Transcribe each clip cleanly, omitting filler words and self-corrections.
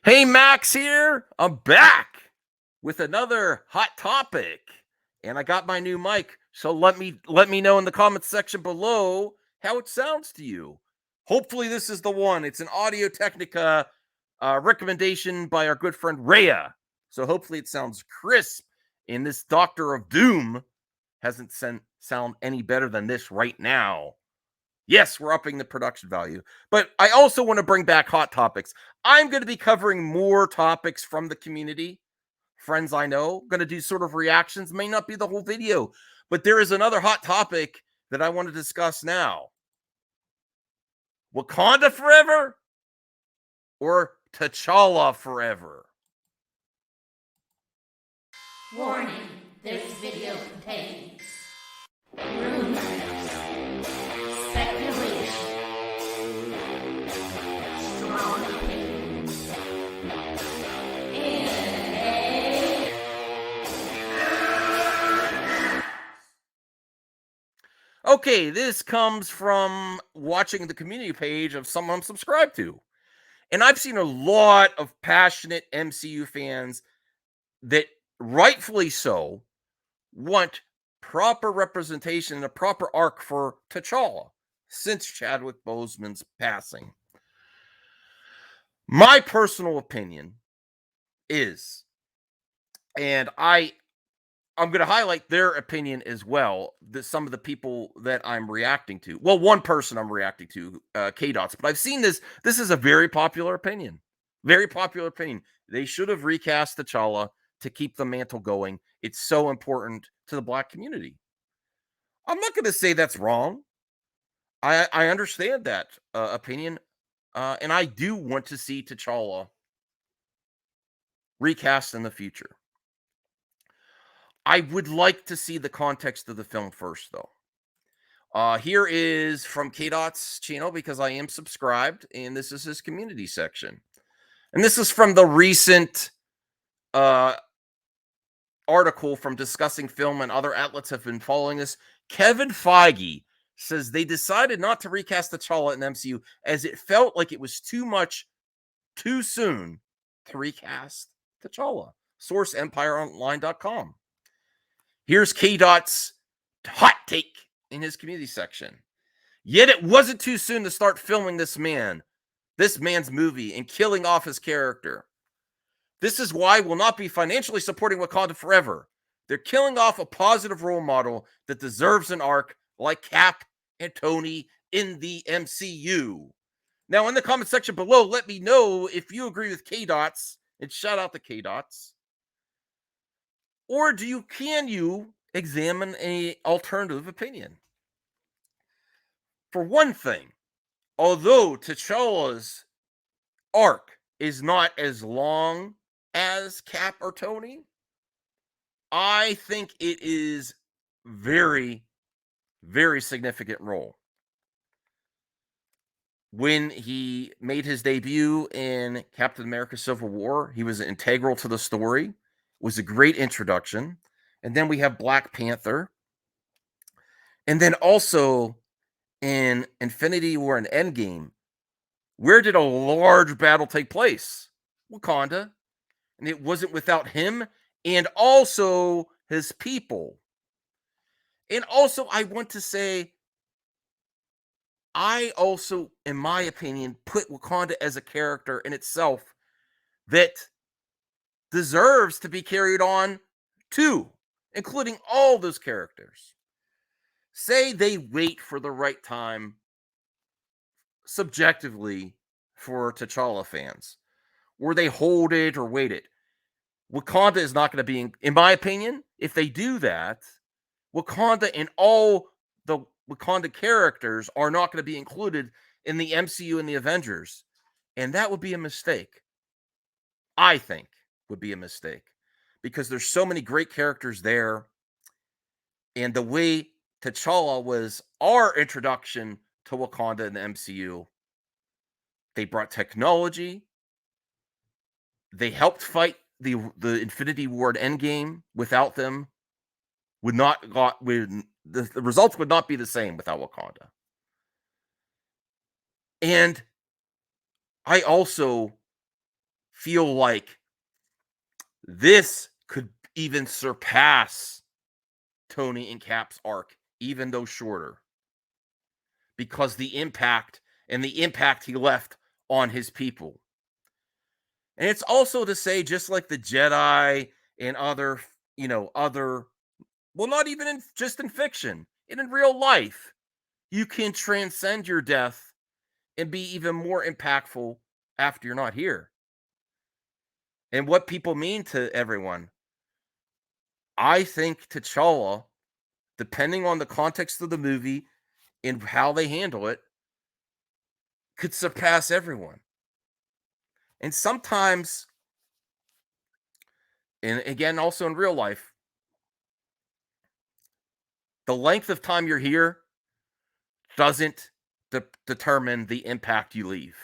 Hey, Max here. I'm back with another hot topic, and I got my new mic. So let me know in the comments section below how it sounds to you. Hopefully, this is the one. It's an Audio Technica recommendation by our good friend Rhea. So hopefully, it sounds crisp. And this Doctor of Doom hasn't sound any better than this right now. Yes, we're upping the production value. But I also want to bring back hot topics. I'm going to be covering more topics from the community. Friends I know, going to do sort of reactions. May not be the whole video, but there is another hot topic that I want to discuss now. Wakanda forever or T'Challa forever? Warning, this video contains rumors, speculation, strong opinions, and Okay, this comes from watching the community page of someone I'm subscribed to. And I've seen a lot of passionate MCU fans that rightfully so want proper representation and a proper arc for T'Challa since Chadwick Boseman's passing. My personal opinion is, and I'm going to highlight their opinion as well, that some of the people that I'm reacting to. Well, one person I'm reacting to, K-Dots, but I've seen this. This is a very popular opinion. Very popular opinion. They should have recast T'Challa to keep the mantle going. It's so important to the Black community. I'm not going to say that's wrong. I understand that opinion, and I do want to see T'Challa recast in the future. I would like to see the context of the film first, though. Here is from K-Dot's channel because I am subscribed, and this is his community section. And this is from the recent article from Discussing Film, and other outlets have been following this. Kevin Feige says they decided not to recast T'Challa in MCU as it felt like it was too much too soon to recast T'Challa. Source EmpireOnline.com. Here's K-Dot's hot take in his community section. Yet it wasn't too soon to start filming this man's movie, and killing off his character. This is why we'll not be financially supporting Wakanda forever. They're killing off a positive role model that deserves an arc like Cap and Tony in the MCU. Now, in the comment section below, let me know if you agree with K-Dots, and shout out to K-Dots. Or can you examine an alternative opinion? For one thing, although T'Challa's arc is not as long as Cap or Tony, I think it is very, very significant role. When he made his debut in Captain America Civil War, he was integral to the story. It was a great introduction. And then we have Black Panther. And then also in Infinity War and Endgame, where did a large battle take place? Wakanda. And it wasn't without him and also his people. And also, I want to say, I also, in my opinion, put Wakanda as a character in itself that deserves to be carried on too, including all those characters. Say they wait for the right time, subjectively, for T'Challa fans, or they hold it or wait it. Wakanda is not going to be, in my opinion, if they do that, Wakanda and all the Wakanda characters are not going to be included in the MCU and the Avengers. And that would be a mistake. I think would be a mistake. Because there's so many great characters there. And the way T'Challa was our introduction to Wakanda in the MCU, they brought technology. They helped fight the Infinity War Endgame. Without them, the results would not be the same without Wakanda. And I also feel like this could even surpass Tony and Cap's arc, even though shorter, because the impact he left on his people. And it's also to say, just like the Jedi and other, other, well, not even in just in fiction, and in real life, you can transcend your death and be even more impactful after you're not here. And what people mean to everyone. I think T'Challa, depending on the context of the movie and how they handle it, could surpass everyone. And sometimes, and again, also in real life, the length of time you're here doesn't determine the impact you leave.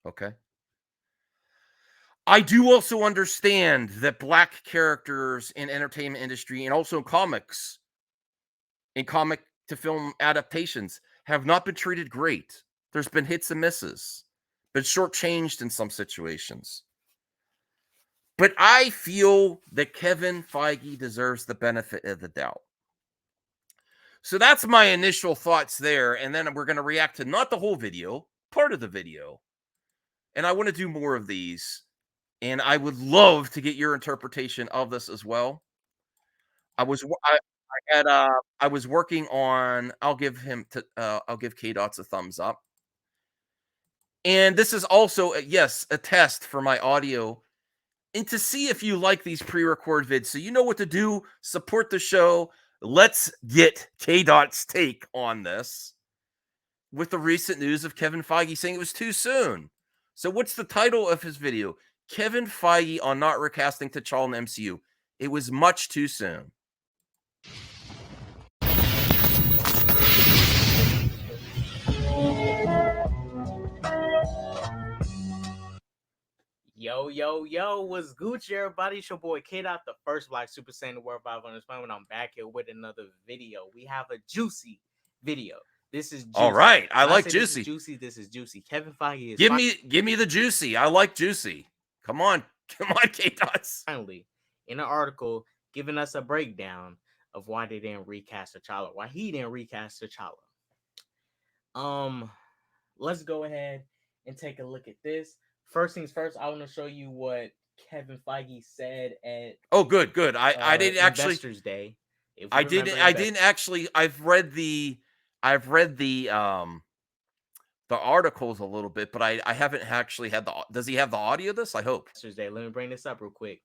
Okay. I do also understand that black characters in entertainment industry and also in comic to film adaptations have not been treated great. There's been hits and misses, been shortchanged in some situations. But I feel that Kevin Feige deserves the benefit of the doubt. So that's my initial thoughts there. And then we're going to react to not the whole video, part of the video. And I want to do more of these. And I would love to get your interpretation of this as well. I had I was working on I'll give K Dots a thumbs up. And this is also yes, a test for my audio and to see if you like these pre-record vids. So you know what to do, support the show. Let's get K Dot's take on this with the recent news of Kevin Feige saying it was too soon. So what's the title of his video? Kevin Feige on not recasting T'Challa in the MCU. It was much too soon. Yo, what's Gucci, everybody? It's your boy K Dot, the first Black Super Saiyan in the world 5 on this planet. I'm back here with another video. We have a juicy video. This is juicy. All right, I When like say juicy. This is juicy. Kevin Feige is Give me the juicy. I like juicy. Come on, K Dots. finally in an article giving us a breakdown of why they didn't recast T'Challa, why he didn't recast T'Challa. Let's go ahead and take a look at this. First things first, I want to show you what Kevin Feige said at Good. I didn't actually Investors Day. I didn't actually I've read the articles a little bit, but I haven't actually had does he have the audio of this? I hope. Investors Day. Let me bring this up real quick.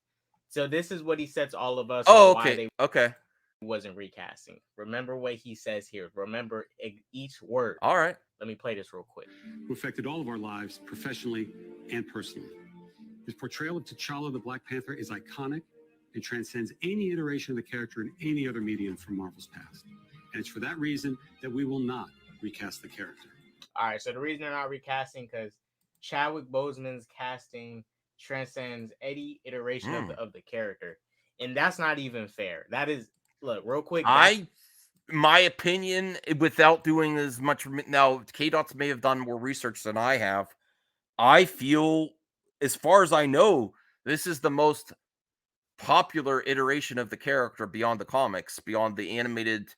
So this is what he said to all of us. Oh, why okay. they wasn't recasting. Remember what he says here. Remember each word. All right. Let me play this real quick. Who affected all of our lives professionally and personally. His portrayal of T'Challa the Black Panther is iconic and transcends any iteration of the character in any other medium from Marvel's past. And it's for that reason that we will not recast the character. All right, so the reason they're not recasting because Chadwick Boseman's casting transcends any iteration of the character, and that's not even fair. That is, look, real quick. My opinion, without doing as much now, K Dots may have done more research than I have. I feel, as far as I know, this is the most popular iteration of the character beyond the comics, beyond the animated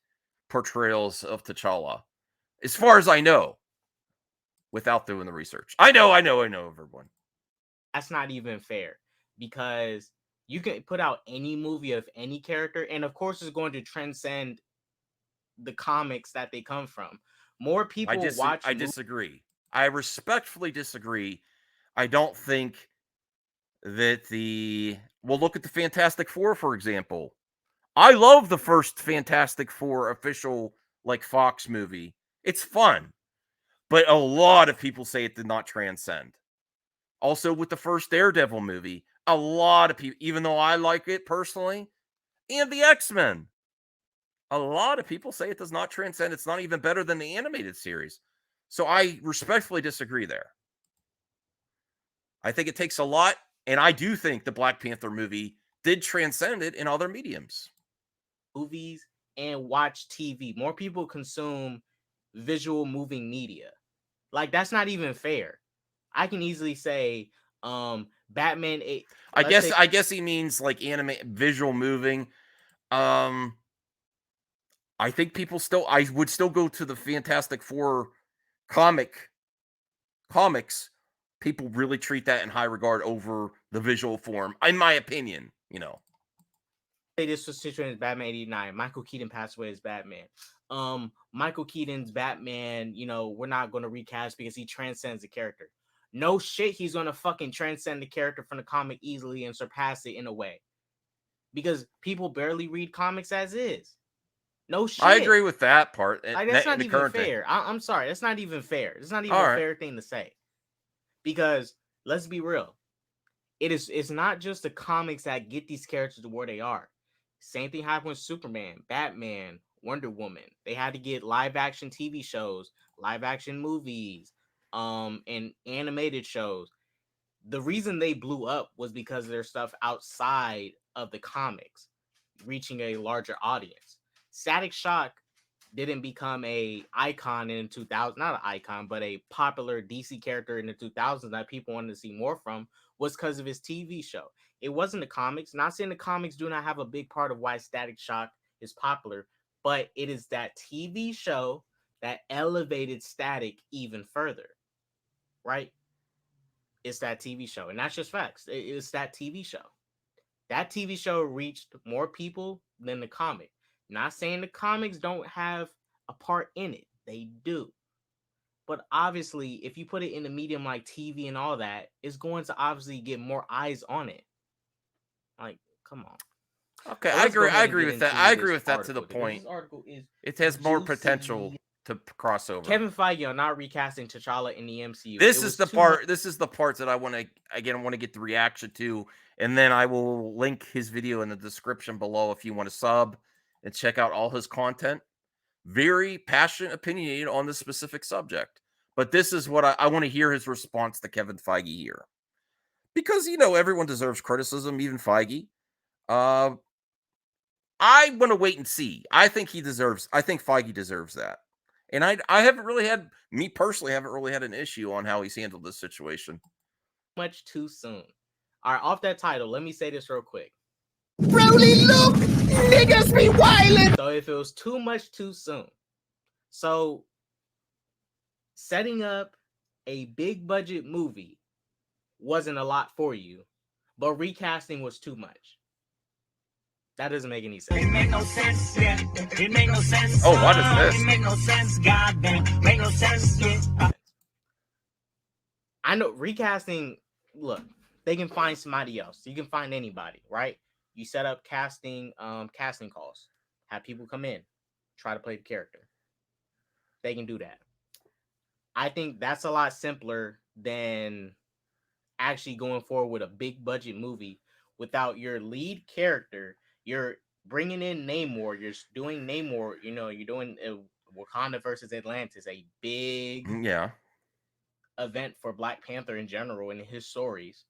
portrayals of T'Challa. As far as I know, without doing the research. I know, everyone. That's not even fair because you can put out any movie of any character, and of course, it's going to transcend the comics that they come from. More people watch. I disagree. I respectfully disagree. I don't think that look at the Fantastic Four, for example. I love the first Fantastic Four official Fox movie. It's fun. But a lot of people say it did not transcend. Also, with the first Daredevil movie, a lot of people, even though I like it personally, and the X-Men, a lot of people say it does not transcend. It's not even better than the animated series. So I respectfully disagree there. I think it takes a lot, and I do think the Black Panther movie did transcend it in other mediums. Movies and watch TV. More people consume visual moving media. Like, that's not even fair. I can easily say Batman. I guess he means like visual moving. I think I would still go to the Fantastic Four comics. People really treat that in high regard over the visual form, in my opinion. Say this was situated as Batman 89. Michael Keaton passed away as Batman. Michael Keaton's Batman, we're not going to recast because he transcends the character. No shit, he's going to fucking transcend the character from the comic easily and surpass it in a way. Because people barely read comics as is. No shit. I agree with that part. Like, that's not even fair. I'm sorry. That's not even fair. It's not even a fair thing to say. Because let's be real. It's not just the comics that get these characters to where they are. Same thing happened with Superman, Batman, Wonder Woman. They had to get live action TV shows, live action movies, and animated shows. The reason they blew up was because of their stuff outside of the comics, reaching a larger audience. Static Shock didn't become a icon in 2000, not an icon, but a popular DC character in the 2000s that people wanted to see more from, was because of his TV show. It wasn't the comics. Not saying the comics do not have a big part of why Static Shock is popular, but it is that TV show that elevated Static even further, right? It's that TV show, and that's just facts. It's that TV show. That TV show reached more people than the comic. Not saying the comics don't have a part in it. They do. But obviously, if you put it in a medium like TV and all that, it's going to obviously get more eyes on it. Like, come on. Okay, I agree with that. I agree with that to the point. This article is it has more potential to cross over. Kevin Feige are not recasting T'Challa in the MCU. This is the part that I want to get the reaction to, and then I will link his video in the description below if you want to sub and check out all his content. Very passionate, opinionated on this specific subject. But this is what I want to hear his response to Kevin Feige here. Because, everyone deserves criticism, even Feige. I want to wait and see. I think Feige deserves that. And I haven't really had an issue on how he's handled this situation. Much too soon. All right, off that title, let me say this real quick. Broly, look! Niggas be wildin'! So if it was too much too soon. So setting up a big budget movie wasn't a lot for you, but recasting was too much. That doesn't make any sense. It make no sense, yeah. It make no sense. Oh, what is this? It make no sense, goddamn. Make no sense, yeah. I know recasting, look, they can find somebody else. You can find anybody, right? You set up casting calls. Have people come in, try to play the character. They can do that. I think that's a lot simpler than actually going forward with a big budget movie without your lead character. You're bringing in Namor. You're doing Namor. You're doing Wakanda versus Atlantis, a big event for Black Panther in general and his stories.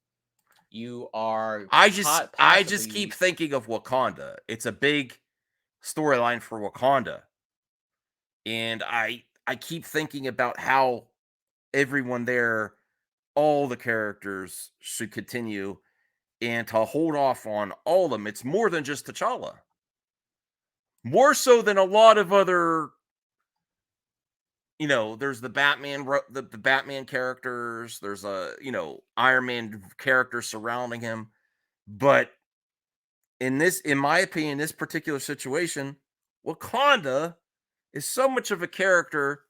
You are. I just keep thinking of Wakanda. It's a big storyline for Wakanda, and I keep thinking about how everyone there, all the characters should continue, and to hold off on all of them. It's more than just T'Challa. More so than a lot of other. There's the Batman, the Batman characters. There's Iron Man characters surrounding him, but in my opinion, this particular situation, Wakanda is so much of a character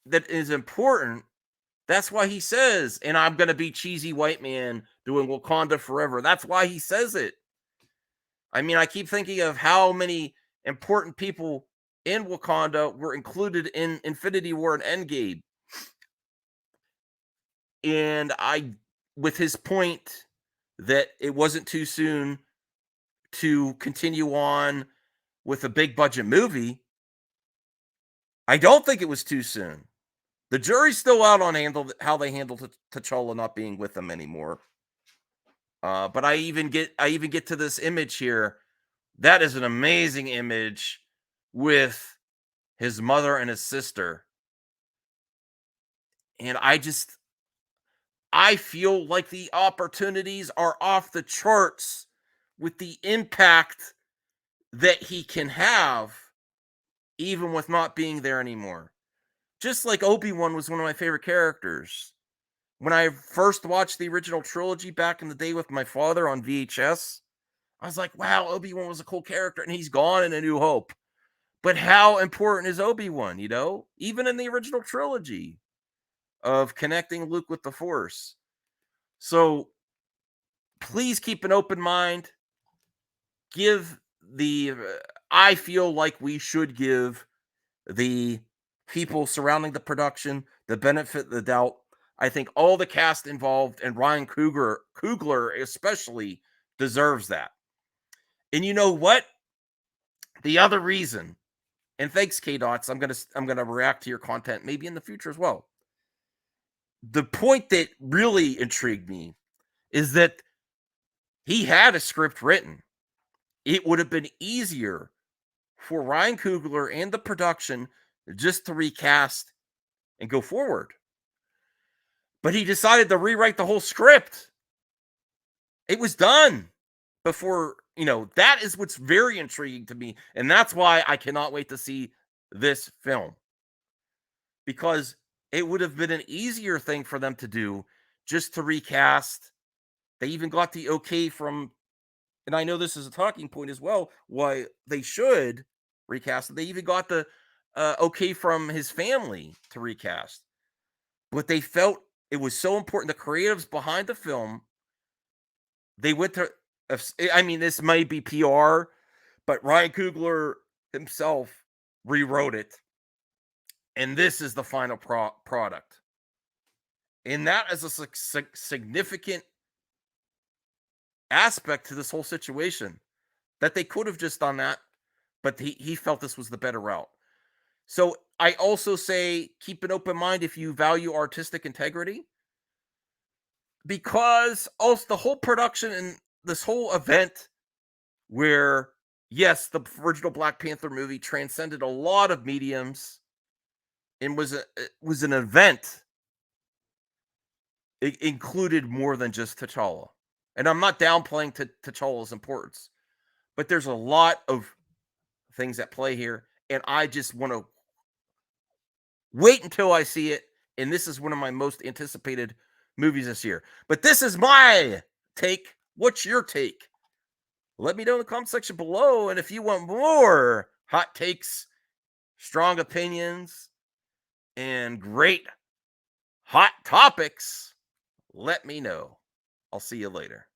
that is important. That's why he says, "And I'm gonna be cheesy white man doing Wakanda forever." That's why he says it. I mean, I keep thinking of how many important people in Wakanda were included in Infinity War and Endgame. And with his point that it wasn't too soon to continue on with a big budget movie, I don't think it was too soon. The jury's still out on how they handled T'Challa not being with them anymore. But I even get to this image here. That is an amazing image with his mother and his sister. And I feel like the opportunities are off the charts with the impact that he can have, even with not being there anymore. Just like Obi-Wan was one of my favorite characters. When I first watched the original trilogy back in the day with my father on VHS, I was like, wow, Obi-Wan was a cool character, and he's gone in A New Hope. But how important is Obi-Wan, even in the original trilogy of connecting Luke with the Force? So please keep an open mind. I feel like we should give the people surrounding the production the benefit of the doubt. I think all the cast involved and Ryan Coogler especially deserves that. And you know what? The other reason, and thanks K-Dots, I'm gonna react to your content maybe in the future as well. The point that really intrigued me is that he had a script written. It would have been easier for Ryan Coogler and the production just to recast and go forward. But he decided to rewrite the whole script. It was done before, that is what's very intriguing to me. And that's why I cannot wait to see this film. Because it would have been an easier thing for them to do just to recast. They even got the okay from, and I know this is a talking point as well, why they should recast it. They even got the okay from his family to recast. But they felt it was so important. The creatives behind the film, they went to, I mean, this might be PR, but Ryan Coogler himself rewrote it. And this is the final product. And that is a significant aspect to this whole situation, that they could have just done that, but he felt this was the better route. So I also say keep an open mind if you value artistic integrity, because also the whole production and this whole event where, yes, the original Black Panther movie transcended a lot of mediums and was an event. It included more than just T'Challa. And I'm not downplaying T'Challa's importance, but there's a lot of things at play here. And I just want to wait until I see it. And this is one of my most anticipated movies this year. But this is my take. What's your take? Let me know in the comment section below. And if you want more hot takes, strong opinions, and great hot topics, let me know. I'll see you later.